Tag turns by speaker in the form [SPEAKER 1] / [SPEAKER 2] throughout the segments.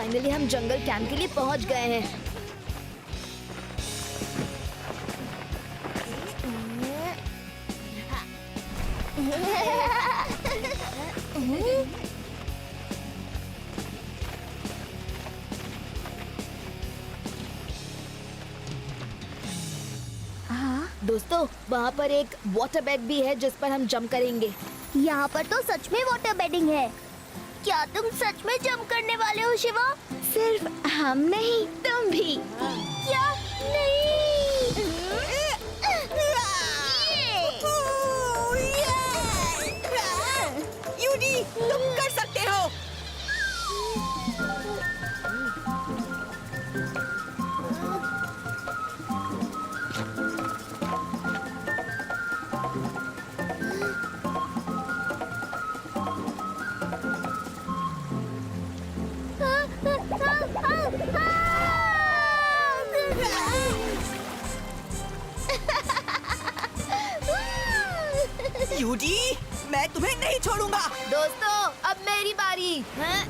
[SPEAKER 1] Finally हम जंगल camp के लिए पहुंच गए हैं। दोस्तों, वहाँ पर एक वाटर बेड भी है जिस पर हम जंप करेंगे।
[SPEAKER 2] यहाँ पर तो सच में वाटर बेडिंग है। क्या तुम सच में जंप करने वाले हो शिवा?
[SPEAKER 1] सिर्फ हम नहीं, तुम भी।
[SPEAKER 2] क्या? नहीं।
[SPEAKER 3] यूडी, तुम कर सकते हो। यूडी, मैं तुम्हें नहीं छोड़ूंगा।
[SPEAKER 1] दोस्तों, अब मेरी बारी। हैं?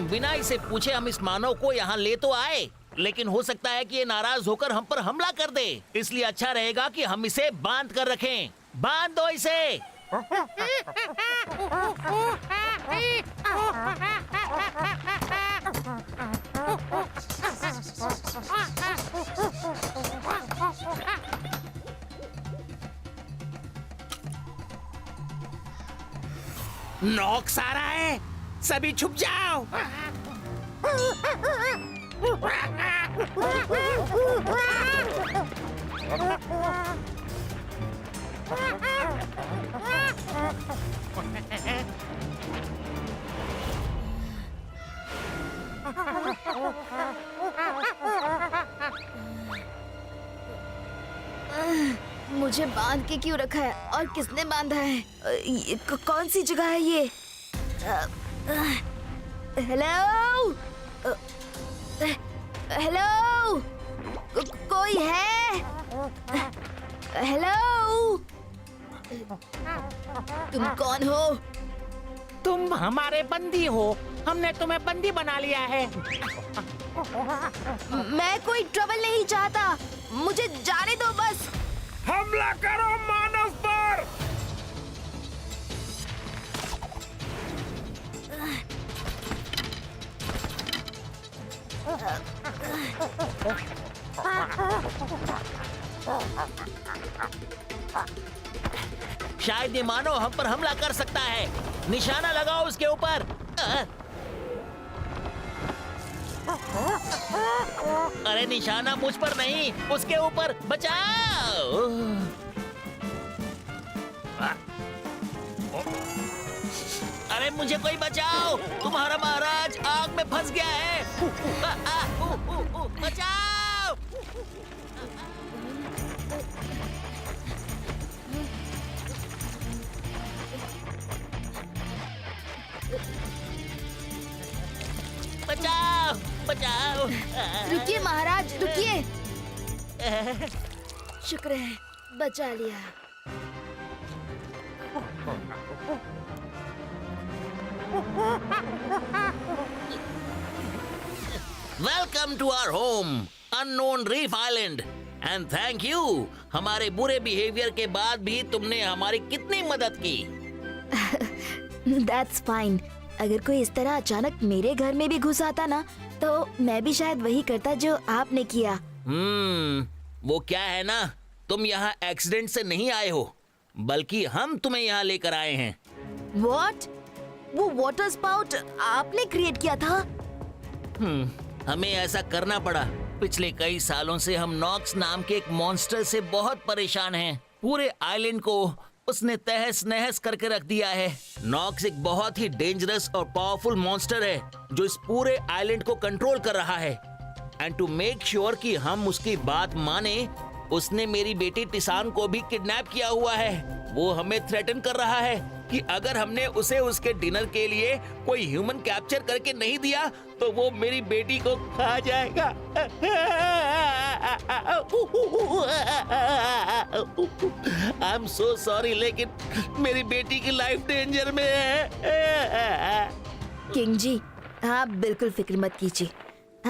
[SPEAKER 4] बिना इसे पूछे हम इस मानव को यहाँ ले तो आए, लेकिन हो सकता है कि ये नाराज होकर हम पर हमला कर दे। इसलिए अच्छा रहेगा कि हम इसे बांध कर रखें। बांध दो इसे।
[SPEAKER 5] नॉक्स आ रहा है, सभी छुप जाओ।
[SPEAKER 1] मुझे बांध के क्यों रखा है और किसने बांधा है? कौन सी जगह है ये? हेलो, हेलो, कोई है? हेलो, तुम कौन हो?
[SPEAKER 5] तुम हमारे बंदी हो, हमने तुम्हें बंदी बना लिया है।
[SPEAKER 1] मैं कोई ट्रबल नहीं चाहता, मुझे जाने दो बस।
[SPEAKER 5] हमला करो मानव पर।
[SPEAKER 4] शायद ये मानव हम पर हमला कर सकता है। निशाना लगाओ उसके ऊपर। अरे निशाना मुझ पर नहीं, उसके ऊपर। बचाओ। अरे मुझे कोई बचाओ, तुम्हारा महाराज आग में फंस गया है। बचाओ। बचाओ, बचाओ।
[SPEAKER 1] रुकिए महाराज, रुकिए। शुक्र है, बचा लिया।
[SPEAKER 4] Welcome to our home, unknown reef island, and thank you. हमारे बुरे बिहेवियर के बाद भी तुमने हमारी कितनी मदद की।
[SPEAKER 1] That's fine. अगर कोई इस तरह अचानक मेरे घर में भी घुस आता ना, तो मैं भी शायद वही करता जो आपने किया।
[SPEAKER 4] वो क्या है ना, तुम यहाँ एक्सीडेंट से नहीं आए हो, बल्कि हम तुम्हें यहाँ लेकर आए हैं।
[SPEAKER 1] What? वो वाटर स्पाउट आपने क्रिएट किया था?
[SPEAKER 4] हमें ऐसा करना पड़ा। पिछले कई सालों से हम नॉक्स नाम के एक मॉन्स्टर से बहुत परेशान हैं। पूरे आइलैंड को उसने तहस नहस करके रख दिया है। नॉक्स एक बहुत ही डेंजरस और पावरफुल मॉन्स्टर है जो इस पूरे आइलैंड को कंट्रोल कर रहा है। एंड टू मेक श्योर कि हम उसकी बात माने, उसने मेरी बेटी टिसान को भी किडनैप किया हुआ है। वो हमें थ्रेटन कर रहा है कि अगर हमने उसे उसके डिनर के लिए कोई ह्यूमन कैप्चर करके नहीं दिया तो वो मेरी बेटी को खा जाएगा। आई एम सो सॉरी, लेकिन मेरी बेटी की लाइफ डेंजर में है।
[SPEAKER 1] किंग जी, आप बिल्कुल फिक्र मत कीजिए।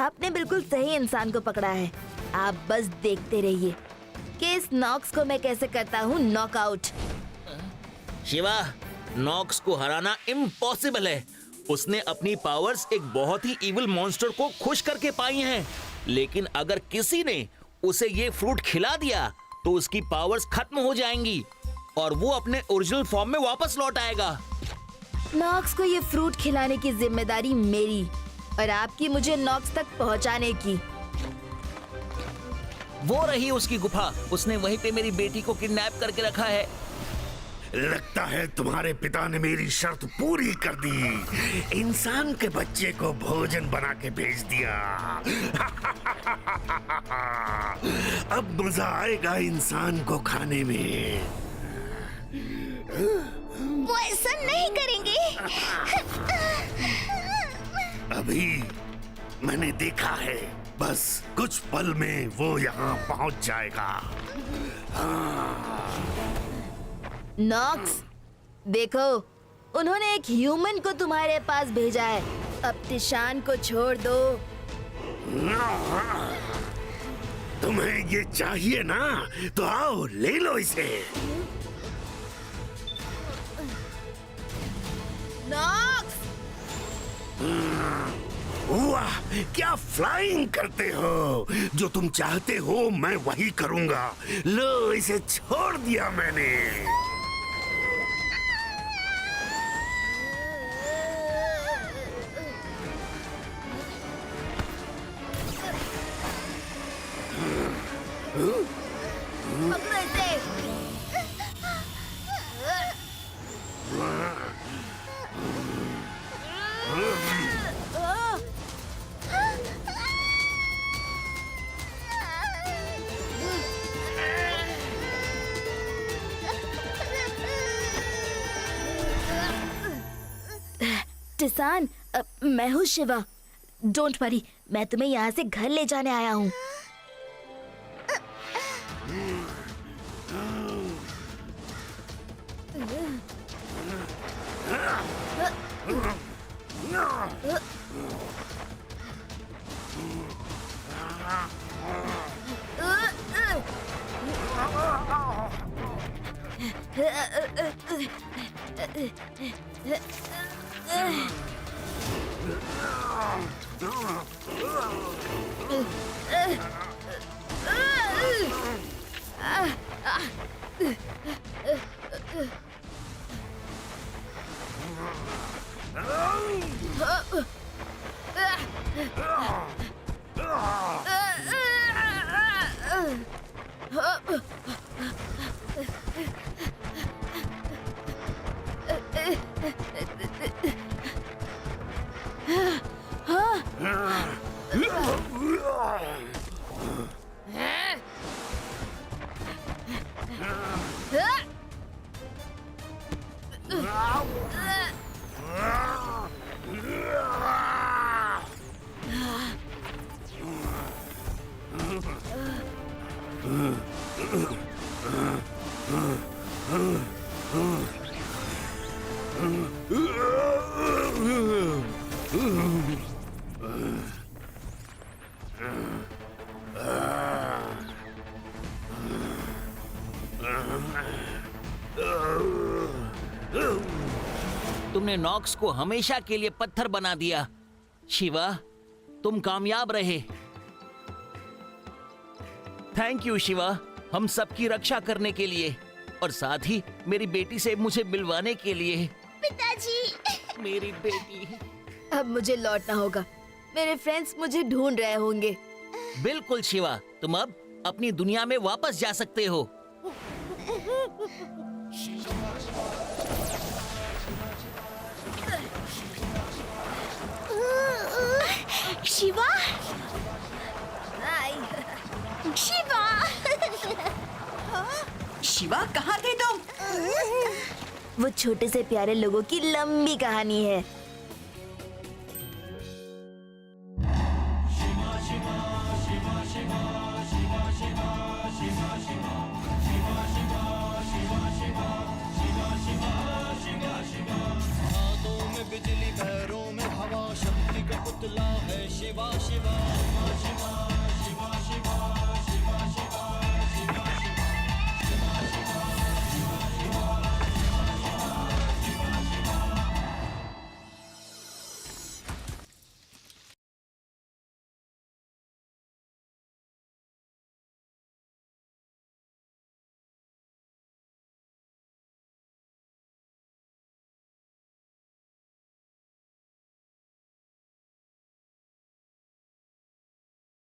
[SPEAKER 1] आपने बिल्कुल सही इंसान को पकड़ा है। आप बस देखते रहिए कि इस नॉक्स को मैं कैसे करता हूँ नॉकआउट।
[SPEAKER 4] शिवा, नॉक्स को हराना इम्पॉसिबल है। उसने अपनी पावर्स एक बहुत ही इविल मॉन्स्टर को खुश करके पाई हैं। लेकिन अगर किसी ने उसे ये फ्रूट खिला दिया तो उसकी पावर्स खत्म हो जाएंगी और वो अपने ओरिजिनल फॉर्म में वापस लौट आएगा।
[SPEAKER 1] नॉक्स को ये फ्रूट खिलाने की जिम्मेदारी मेरी और आपकी मुझे नॉक्स तक पहुंचाने की।
[SPEAKER 4] वो रही उसकी गुफा। उसने वहीं पे मेरी बेटी को किडनैप करके रखा है।
[SPEAKER 6] लगता है तुम्हारे पिता ने मेरी शर्त पूरी कर दी। इंसान के बच्चे को भोजन बना के भेज दिया। अब मजा आएगा इंसान को खाने में।
[SPEAKER 2] वो ऐसा नहीं करेंगे।
[SPEAKER 6] अभी मैंने देखा है, बस कुछ पल में वो यहाँ पहुंच जाएगा।
[SPEAKER 1] नॉक्स, देखो, उन्होंने एक ह्यूमन को तुम्हारे पास भेजा है। अब टिशान को छोड़ दो।
[SPEAKER 6] तुम्हें ये चाहिए ना, तो आओ ले लो इसे।
[SPEAKER 1] नॉक्स!
[SPEAKER 6] वाह, क्या फ्लाइंग करते हो। जो तुम चाहते हो मैं वही करूंगा। लो, इसे छोड़ दिया मैंने।
[SPEAKER 1] पकड़ो इसे। टिसान, मैं हूँ शिवा। डोंट वरी, मैं तुम्हें यहाँ से घर ले जाने आया हूँ।
[SPEAKER 4] तुमने नॉक्स को हमेशा के लिए पत्थर बना दिया। शिवा, तुम कामयाब रहे। थैंक यू शिवा, हम सबकी रक्षा करने के लिए और साथ ही मेरी बेटी से मुझे मिलवाने के लिए।
[SPEAKER 2] पिताजी।
[SPEAKER 4] मेरी बेटी।
[SPEAKER 1] अब मुझे लौटना होगा। मेरे फ्रेंड्स मुझे ढूंढ रहे होंगे।
[SPEAKER 4] बिल्कुल शिवा, तुम अब अपनी दुनिया में वापस जा सकते हो।
[SPEAKER 2] शिवा, शिवा।
[SPEAKER 3] शिवा, कहाँ थे तुम?
[SPEAKER 1] वो छोटे से प्यारे लोगों की लंबी कहानी है।